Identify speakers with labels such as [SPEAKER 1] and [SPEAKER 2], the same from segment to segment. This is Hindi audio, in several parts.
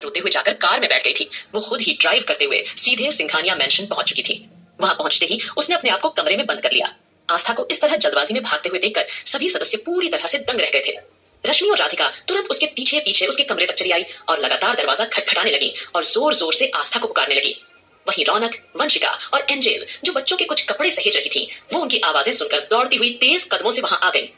[SPEAKER 1] रोते हुए जाकर कार में बैठ गई थी। वो खुद ही ड्राइव करते हुए सीधे सिंघानिया मेंशन पहुंच चुकी थी। वहां पहुंचते ही उसने अपने आप को कमरे में बंद कर लिया। आस्था को इस तरह जल्दबाजी में भागते हुए देखकर सभी सदस्य पूरी तरह से दंग रह गए थे। रश्मि और राधिका तुरंत उसके पीछे पीछे उसके कमरे तक चली आई और लगातार दरवाजा खटखटाने लगी और जोर जोर से आस्था को पुकारने लगी। वहीं रौनक, वंशिका और एंजेल, जो बच्चों के कुछ कपड़े सहेज रही थी, वो उनकी आवाजें सुनकर दौड़ती हुई तेज कदमों से वहां आ गई।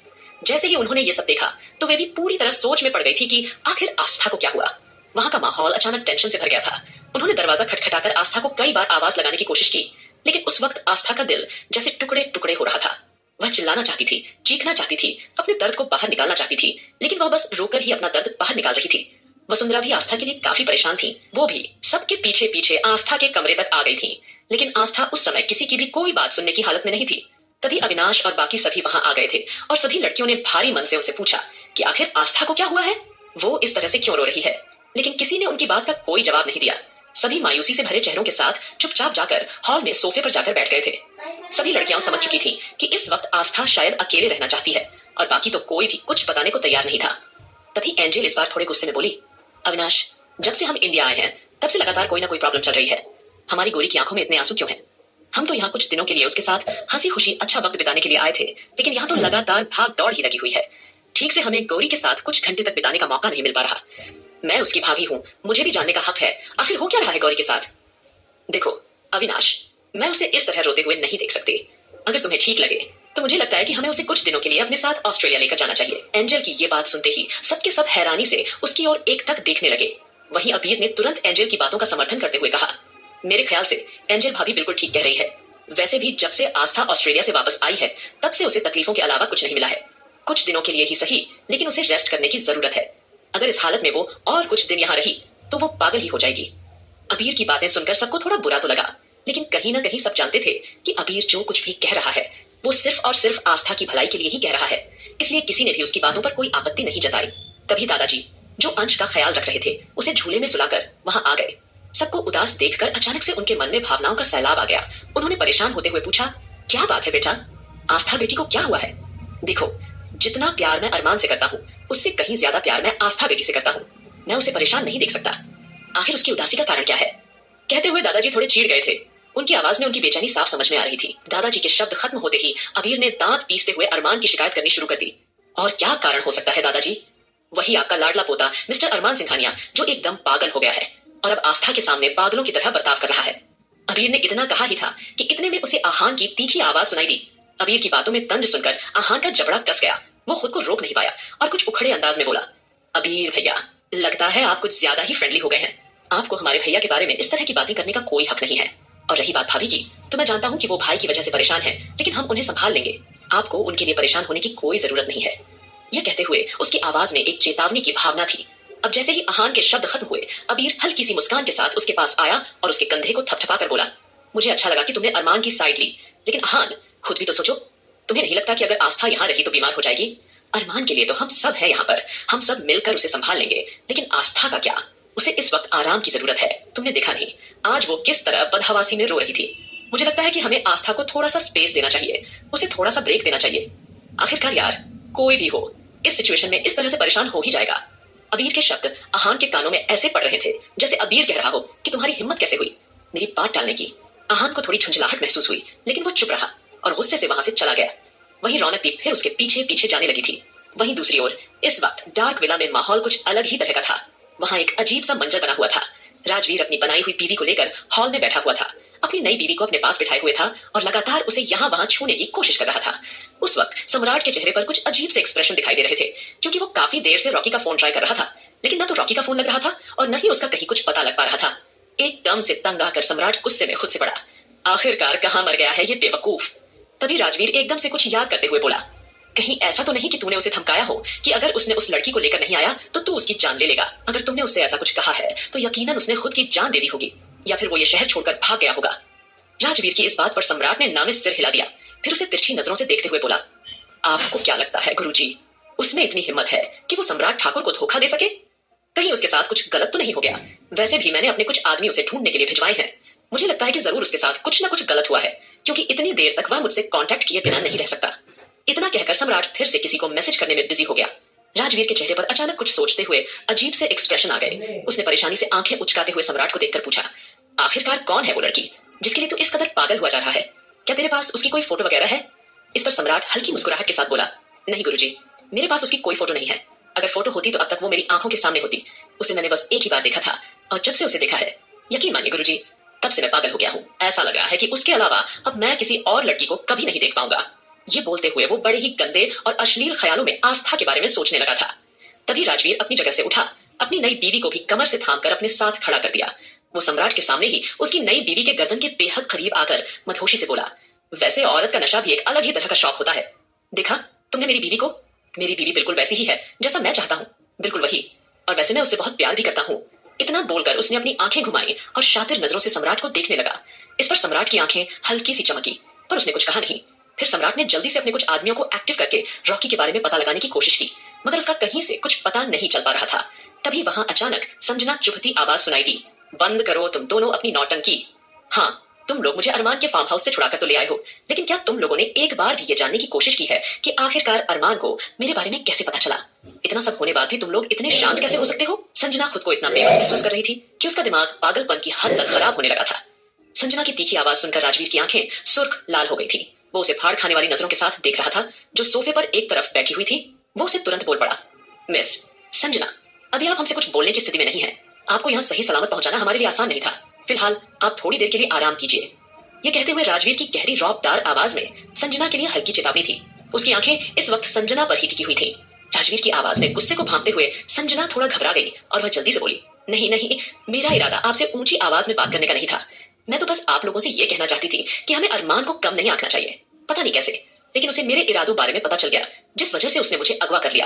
[SPEAKER 1] जैसे ही उन्होंने ये सब देखा तो वे भी पूरी तरह सोच में पड़ गई थी कि आखिर आस्था को क्या हुआ। वहां का माहौल अचानक टेंशन से भर गया था। उन्होंने दरवाजा खटखटाकर आस्था को कई बार आवाज लगाने की कोशिश की, लेकिन उस वक्त आस्था का दिल जैसे टुकड़े टुकड़े हो रहा था। वह चिल्लाना चाहती थी, चीखना चाहती थी, अपने दर्द को बाहर निकालना चाहती थी, लेकिन वह बस रोकर ही अपना दर्द बाहर निकाल रही थी। वसुंधरा भी आस्था के लिए काफी परेशान थी। वो भी सबके पीछे पीछे आस्था के कमरे तक आ गई थी, लेकिन आस्था उस समय किसी की भी कोई बात सुनने की हालत में नहीं थी। तभी अविनाश और बाकी सभी वहां आ गए थे और सभी लड़कियों ने भारी मन से उनसे पूछा कि आखिर आस्था को क्या हुआ है, वो इस तरह से क्यों रो रही है। लेकिन किसी ने उनकी बात का कोई जवाब नहीं दिया। सभी मायूसी से भरे चेहरों के साथ चुपचाप जाकर हॉल में सोफे पर जाकर बैठ गए थे। सभी लड़कियां समझ चुकी थी कि इस वक्त आस्था शायद अकेले रहना चाहती है और बाकी तो कोई भी कुछ बताने को तैयार नहीं था। तभी एंजेल इस बार थोड़े गुस्से में बोली, अविनाश, जब से हम इंडिया आए हैं तब से लगातार कोई ना कोई प्रॉब्लम चल रही है। हमारी गोरी की आंखों में इतने आंसू क्यों हैं? हम तो यहाँ कुछ दिनों के लिए उसके साथ हंसी खुशी अच्छा वक्त बिताने के लिए आए थे, लेकिन यहाँ तो लगातार भाग दौड़ ही लगी हुई है। ठीक से हमें गौरी के साथ कुछ घंटे तक बिताने का मौका नहीं मिल पा रहा। मैं उसकी भाभी हूँ, मुझे भी जानने का हक है आखिर हो क्या रहा है गौरी के साथ। देखो अविनाश, मैं उसे इस तरह रोते हुए नहीं देख सकती। अगर तुम्हें ठीक लगे तो मुझे लगता है कि हमें उसे कुछ दिनों के लिए अपने साथ ऑस्ट्रेलिया लेकर जाना चाहिए। एंजल की ये बात सुनते ही सबके सब हैरानी से उसकी ओर एकटक देखने लगे। वहीं अबीर ने तुरंत एंजल की बातों का समर्थन करते हुए कहा, मेरे ख्याल से एंजल भाभी बिल्कुल ठीक कह रही है। वैसे भी जब से आस्था ऑस्ट्रेलिया से वापस आई है तब से उसे तकलीफों के अलावा कुछ नहीं मिला है। कुछ दिनों के लिए ही सही, लेकिन उसे रेस्ट करने की जरूरत है। अगर इस हालत में वो और कुछ दिन यहाँ रही तो वो पागल ही हो जाएगी। अबीर की बातें सुनकर सबको थोड़ा बुरा तो लगा, लेकिन कहीं ना कहीं सब जानते थे कि अबीर जो कुछ भी कह रहा है वो सिर्फ और सिर्फ आस्था की भलाई के लिए ही कह रहा है, इसलिए किसी ने भी उसकी बातों पर कोई आपत्ति नहीं जताई। तभी दादाजी, जो अंश का ख्याल रख रहे थे, उसे झूले में सुलाकर वहां आ गए। सबको उदास देखकर अचानक से उनके मन में भावनाओं का सैलाब आ गया। उन्होंने परेशान होते हुए पूछा, क्या बात है बेटा? आस्था बेटी को क्या हुआ है? देखो, जितना प्यार मैं अरमान से करता हूँ उससे कहीं ज्यादा प्यार मैं आस्था बेटी से करता हूँ। मैं उसे परेशान नहीं देख सकता। आखिर उसकी उदासी का कारण क्या है? कहते हुए दादाजी थोड़े चिढ़ गए थे। उनकी आवाज में उनकी बेचैनी साफ समझ में आ रही थी। दादाजी के शब्द खत्म होते ही अबीर ने दांत पीसते हुए अरमान की शिकायत करनी शुरू कर दी। और क्या कारण हो सकता है दादाजी? वही आपका लाडला पोता मिस्टर अरमान सिंघानिया, जो एकदम पागल हो गया है और अब आस्था के सामने पागलों की तरह बर्ताव कर रहा है। अबीर ने इतना कहा ही था कि इतने में उसे आहान की तीखी आवाज सुनाई दी। अबीर की बातों में तंज सुनकर आहान का जबड़ा कस गया। वो खुद को रोक नहीं पाया और कुछ उखड़े अंदाज में बोला, अबीर भैया, लगता है आप कुछ ज्यादा ही फ्रेंडली हो गए हैं। आपको हमारे भैया के बारे में इस तरह की बातें करने का कोई हक नहीं है। और रही बात भाभी की, तो मैं जानता हूँ कि वो भाई की वजह से परेशान है, लेकिन हम उन्हें संभाल लेंगे। आपको उनके लिए परेशान होने की कोई जरूरत नहीं है। यह कहते हुए उसकी आवाज में एक चेतावनी की भावना थी। अब जैसे ही आहान के शब्द खत्म हुए, अबीर हल्की सी मुस्कान के साथ उसके पास आया और उसके कंधे को थपथपा कर बोला, मुझे अच्छा लगा कि तुमने अरमान की साइड ली, लेकिन आहान, खुद भी तो सोचो। तुम्हें नहीं लगता कि अगर आस्था यहाँ रही तो बीमार हो जाएगी? अरमान के लिए तो हम सब है यहाँ पर, हम सब मिलकर उसे संभाल लेंगे, लेकिन आस्था का क्या? उसे इस वक्त आराम की जरूरत है। तुमने देखा नहीं आज वो किस तरह बदहवासी में रो रही थी। मुझे लगता है कि हमें आस्था को थोड़ा सा स्पेस देना चाहिए, उसे थोड़ा सा ब्रेक देना चाहिए। आखिरकार यार, कोई भी हो इस सिचुएशन में इस तरह से परेशान हो ही जाएगा। अबीर के शब्द आहान के कानों में ऐसे पड़ रहे थे जैसे अबीर कह रहा हो कि तुम्हारी हिम्मत कैसे हुई मेरी बात टालने की। आहान को थोड़ी झुंझलाहट महसूस हुई, लेकिन वो चुप रहा और गुस्से से वहां से चला गया। वहीं रौनक भी फिर उसके पीछे पीछे जाने लगी थी। वहीं दूसरी ओर इस वक्त डार्क विला में माहौल कुछ अलग ही तरह का था। वहां एक अजीब सा मंजर बना हुआ था। राजवीर अपनी बनाई हुई बीवी को लेकर हॉल में बैठा हुआ था। अपनी नई बीवी को अपने पास बिठाए हुए था और लगातार उसे यहाँ वहां छूने की कोशिश कर रहा था। उस वक्त सम्राट के चेहरे पर कुछ अजीब से एक्सप्रेशन दिखाई दे रहे थे, क्योंकि वो काफी देर से रॉकी का फोन ट्राई कर रहा था, लेकिन ना तो रॉकी का फोन लग रहा था और न ही उसका कहीं कुछ पता लग पा रहा था। एकदम से तंग आकर सम्राट गुस्से में खुद से पड़ा, आखिरकार कहाँ मर गया है ये बेवकूफ। तभी राजवीर एकदम से कुछ याद करते हुए बोला, कहीं ऐसा तो नहीं कि तूने उसे धमकाया हो कि अगर उसने उस लड़की को लेकर नहीं आया तो तू उसकी जान ले लेगा। अगर तुमने उससे ऐसा कुछ कहा है तो यकीनन उसने खुद की जान दे दी होगी, या फिर वो ये शहर छोड़कर भाग गया होगा। राजवीर की इस बात पर सम्राट ने नामे सिर हिला दिया, फिर उसे तिरछी नजरों से देखते हुए बोला, आपको क्या लगता है गुरुजी, उसमें इतनी हिम्मत है कि वो सम्राट ठाकुर को धोखा दे सके? कहीं उसके साथ कुछ गलत तो नहीं हो गया? वैसे भी मैंने अपने कुछ आदमी उसे ढूंढने के लिए भिजवाए हैं। मुझे लगता है कि जरूर उसके साथ कुछ ना कुछ गलत हुआ है, क्योंकि इतनी देर तक वह मुझसे कांटेक्ट किए बिना नहीं रह सकता। इतना कहकर सम्राट फिर से किसी को मैसेज करने में बिजी हो गया। राजवीर के चेहरे पर अचानक कुछ सोचते हुए अजीब से एक्सप्रेशन आ गए। उसने परेशानी से आंखें उचकाते हुए सम्राट को देखकर पूछा, आखिरकार कौन है वो लड़की जिसके लिए तू इस कदर पागल हुआ जा रहा है? क्या तेरे पास उसकी कोई फोटो वगैरह है? इस पर सम्राट हल्की मुस्कुराहट के साथ बोला, नहीं गुरुजी, मेरे पास उसकी कोई फोटो नहीं है। अगर फोटो होती तो अब तक वो मेरी आंखों के सामने होती। उसे मैंने बस एक ही बार देखा था और जब से उसे देखा है, यकीन मानिए गुरुजी, तब से मैं पागल हो गया हूँ। ऐसा लग रहा है कि उसके अलावा अब मैं किसी और लड़की को कभी नहीं देख पाऊंगा। ये बोलते हुए वो बड़े ही गंदे और अश्लील ख्यालों में आस्था के बारे में सोचने लगा था। तभी राजवीर अपनी जगह से उठा, अपनी नई बीवी को भी कमर से थामकर अपने साथ खड़ा कर दिया। वो सम्राट के सामने ही उसकी नई बीवी के गर्दन के बेहद करीब आकर मदहोशी से बोला, वैसे औरत का नशा भी एक अलग ही तरह का शौक होता है। देखा तुमने मेरी बीवी को? मेरी बीवी बिल्कुल वैसी ही है जैसा मैं चाहता हूँ, बिल्कुल वही। और वैसे मैं उससे बहुत प्यार भी करता हूँ। इतना बोलकर उसने अपनी आंखें घुमाई और शातिर नजरों से सम्राट को देखने लगा। इस पर सम्राट की आंखें हल्की सी चमकी, पर उसने कुछ कहा नहीं। फिर सम्राट ने जल्दी से अपने कुछ आदमियों को एक्टिव करके रॉकी के बारे में पता लगाने की कोशिश की, मगर उसका कहीं से कुछ पता नहीं चल पा रहा था। तभी वहां अचानक संजना चुभती आवाज सुनाई दी, बंद करो तुम दोनों अपनी नौटंकी। हाँ, तुम लोग मुझे अरमान के फार्म हाउस से छुड़ाकर तो ले आए हो, लेकिन क्या तुम लोगों ने एक बार भी ये जानने की कोशिश की है कि आखिरकार अरमान को मेरे बारे में कैसे पता चला? इतना सब होने बाद भी तुम लोग इतने शांत कैसे हो सकते हो? संजना खुद को इतना बेबस महसूस कर रही थी कि उसका दिमाग पागलपन की हद तक खराब होने लगा था। संजना की तीखी आवाज सुनकर राजवीर की आंखें सुर्ख लाल हो गई थी। वो उसे फाड़ खाने वाली नजरों के साथ देख रहा था, जो सोफे पर एक तरफ बैठी हुई थी। वो उसे तुरंत बोल पड़ा, मिस संजना, अभी आप हमसे कुछ बोलने की स्थिति में नहीं है। आपको यहाँ सही सलामत पहुंचाना हमारे लिए आसान नहीं था। फिलहाल आप थोड़ी देर के लिए आराम कीजिए। ये कहते हुए राजवीर की गहरी रौबदार आवाज में संजना के लिए हल्की चेतावनी थी। उसकी आंखें इस वक्त संजना पर ही टिकी हुई थी। राजवीर की आवाज में गुस्से को भांपते हुए संजना थोड़ा घबरा गई और वह जल्दी से बोली, नहीं नहीं, मेरा इरादा आपसे ऊंची आवाज में बात करने का नहीं था। मैं तो बस आप लोगों से ये कहना चाहती थी कि हमें अरमान को कम नहीं आंकना चाहिए। पता नहीं कैसे, लेकिन उसे मेरे इरादों बारे में पता चल गया, जिस वजह से उसने मुझे अगवा कर लिया।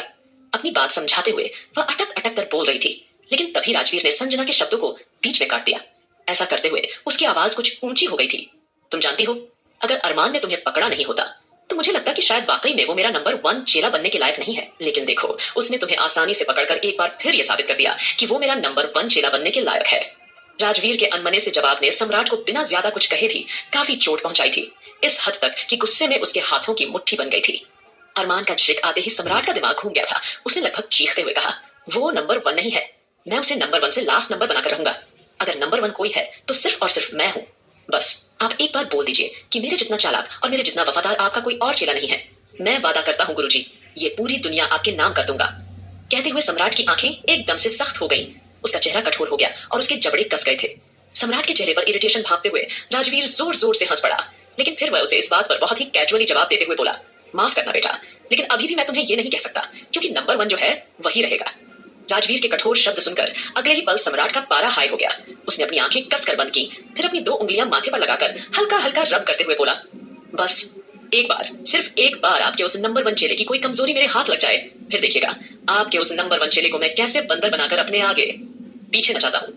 [SPEAKER 1] अपनी बात समझाते हुए वह अटक अटक कर बोल रही थी, लेकिन तभी राजवीर ने संजना के शब्दों को बीच में काट दिया। ऐसा करते हुए उसकी आवाज कुछ ऊंची हो गई थी। तुम जानती हो, अगर अरमान ने तुम्हें पकड़ा नहीं होता तो मुझे लगता कि शायद वाकई में वो मेरा नंबर 1 चेला बनने के लायक नहीं है। लेकिन देखो, उसने तुम्हें आसानी से पकड़कर एक बार फिर ये साबित कर दिया कि वो मेरा नंबर 1 चेला बनने के लायक है। राजवीर के अनमने से जवाब ने सम्राट को बिना ज्यादा कुछ कहे भी काफी चोट पहुंचाई थी, इस हद तक कि गुस्से में उसके हाथों की मुट्ठी बन गई थी। अरमान का जिक्र आते ही सम्राट का दिमाग घूम गया था। उसने लगभग चीखते हुए कहा, वो नंबर 1 नहीं है, मैं उसे नंबर 1 से लास्ट नंबर बनाकर रहूंगा। अगर नंबर 1 कोई है तो सिर्फ और सिर्फ मैं हूँ। बस आप एक बार बोल दीजिए कि मेरे जितना चालाक और मेरे जितना वफादार आपका कोई और चेला नहीं है। मैं वादा करता हूँ गुरुजी, ये पूरी दुनिया आपके नाम कर दूंगा। कहते हुए सम्राट की आंखें एकदम से सख्त हो गईं। उसका चेहरा कठोर हो गया और उसके जबड़े कस गए थे। सम्राट के चेहरे पर इरिटेशन भांपते हुए राजवीर जोर जोर से हंस पड़ा, लेकिन फिर वह उसे इस बात पर बहुत ही कैजुअली जवाब देते हुए बोला, माफ करना बेटा, लेकिन अभी भी मैं तुम्हें ये नहीं कह सकता, क्योंकि नंबर 1 जो है वही रहेगा। राजवीर के कठोर शब्द सुनकर अगले ही पल सम्राट का पारा हाई हो गया। उसने अपनी आंखें कसकर बंद की, फिर अपनी 2 उंगलियां माथे पर लगाकर हल्का हल्का रब करते हुए बोला, बस एक बार, सिर्फ एक बार आपके उस नंबर 1 चेले की कोई कमजोरी मेरे हाथ लग जाए, फिर देखिएगा आपके उस नंबर 1 चेले को मैं कैसे बंदर बनाकर अपने आगे पीछे नचाता हूँ।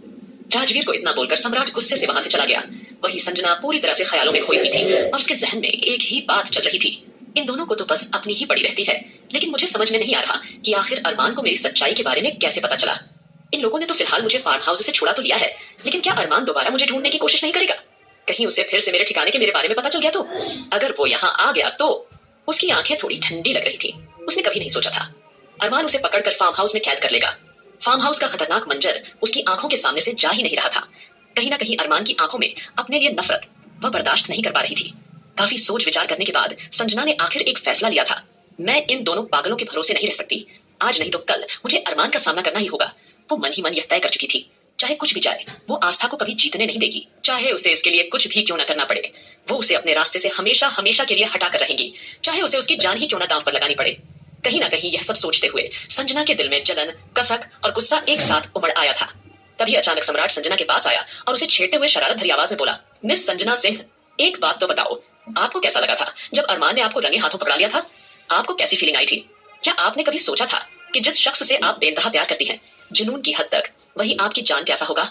[SPEAKER 1] राजवीर को इतना बोलकर सम्राट गुस्से से वहां से चला गया। वही संजना पूरी तरह से ख्यालों में खोई हुई थी और उसके जहन में एक ही बात चल रही थी, इन दोनों को तो बस अपनी ही पड़ी रहती है, लेकिन मुझे समझ में नहीं आ रहा कि आखिर अरमान को मेरी सच्चाई के बारे में कैसे पता चला। इन लोगों ने तो फिलहाल मुझे फार्म हाउस से छुड़ा तो लिया है, लेकिन क्या अरमान दोबारा मुझे ढूंढने की कोशिश नहीं करेगा? कहीं उसे फिर से मेरे ठिकाने के मेरे बारे में पता चल गया तो? अगर वो यहाँ आ गया तो? उसकी आंखें थोड़ी ठंडी लग रही थी। उसने कभी नहीं सोचा था अरमान उसे पकड़कर फार्म हाउस में कैद कर लेगा। फार्म हाउस का खतरनाक मंजर उसकी आंखों के सामने से जा ही नहीं रहा था। कहीं ना कहीं अरमान की आंखों में अपने लिए नफरत वह बर्दाश्त नहीं कर पा रही थी। काफी सोच विचार करने के बाद संजना ने आखिर एक फैसला लिया था, मैं इन दोनों पागलों के भरोसे नहीं रह सकती। आज नहीं तो कल मुझे अरमान का सामना करना ही होगा। वो मन ही मन यह तय कर चुकी थी, चाहे कुछ भी जाए वो आस्था को कभी जीतने नहीं देगी, चाहे उसे इसके लिए कुछ भी क्यों ना करना पड़े। वो उसे अपने रास्ते से हमेशा हमेशा के लिए हटा कर रहेंगी, चाहे उसे उसकी जान ही क्यों ना दांव पर लगानी पड़े। कहीं ना कहीं यह सब सोचते हुए संजना के दिल में जलन, कसक और गुस्सा एक साथ उमड़ आया था। तभी अचानक सम्राट संजना के पास आया और उसे छेड़ते हुए शरारत भरी आवाज में बोला, मिस संजना सिंह, एक बात तो बताओ, आपको कैसा लगा था जब अरमान ने आपको रंगे हाथों पकड़ा लिया था? आपको कैसी फीलिंग आई थी? क्या आपने कभी सोचा था कि जिस शख्स से आप बेइंतहा प्यार करती हैं, जुनून की हद तक, वही आपकी जान प्यासा होगा?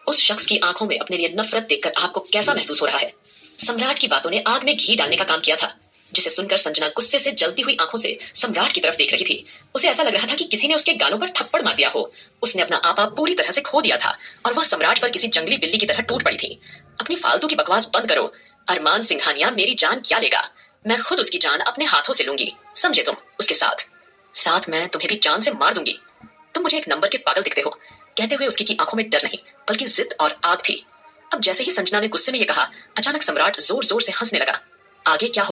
[SPEAKER 1] उस शख्स की आंखों में अपने लिए नफरत देखकर आपको कैसा महसूस हो रहा है? सम्राट की बातों ने आग में घी डालने का काम किया था, जिसे सुनकर संजना गुस्से से जलती हुई आंखों से सम्राट की तरफ देख रही थी। उसे ऐसा लग रहा था कि किसी ने उसके गालों पर थप्पड़ मार दिया हो। उसने अपना आपा पूरी तरह से खो दिया था और वह सम्राट पर किसी जंगली बिल्ली की तरह टूट पड़ी थी। अपनी फालतू की बकवास बंद करो। अरमान सिंघानिया मेरी जान क्या लेगा? मैं खुद उसकी जान अपने हाथों से लूंगी, समझे तुम? उसके साथ साथ मैं तुम्हें भी जान से मार दूंगी। तुम मुझे एक नंबर के पागल दिखते हो। कहते हुए उसकी आंखों में डर नहीं बल्कि जिद और आग थी। अब जैसे ही संजना ने गुस्से में ये कहा, अचानक सम्राट जोर जोर से हंसने लगा। आगे क्या